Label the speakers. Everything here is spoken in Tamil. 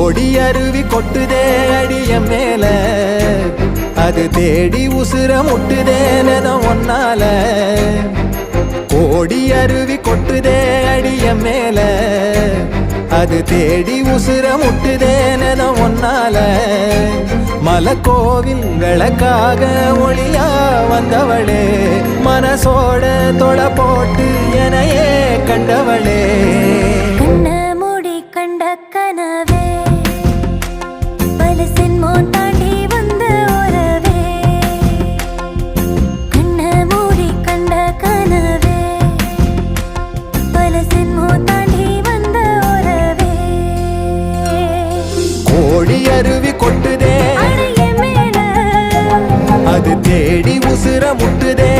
Speaker 1: கோடி அருவி கொட்டுதே அடிய மேல, அது தேடி உசுர முட்டுதே நெதம் ஒன்னால. கோடி அருவி கொட்டுதே அடிய மேல, அது தேடி உசுர முட்டுதே நெதம் ஒன்னால. மலக்கோவில் விளக்காக ஒளியா வந்தவளே, மனசோட தொலை போட்டு எனையே கண்டவளே.
Speaker 2: கனவே பல சென்மோ தாண்டி வந்த உறவே, கண்ண மூடி கண்ட கனவே பல சென்மோ தாண்டி வந்த உறவே.
Speaker 1: கோடி அருவி கொட்டுதே
Speaker 2: அடைய மேல,
Speaker 1: அது தேடி உசுர முட்டுதே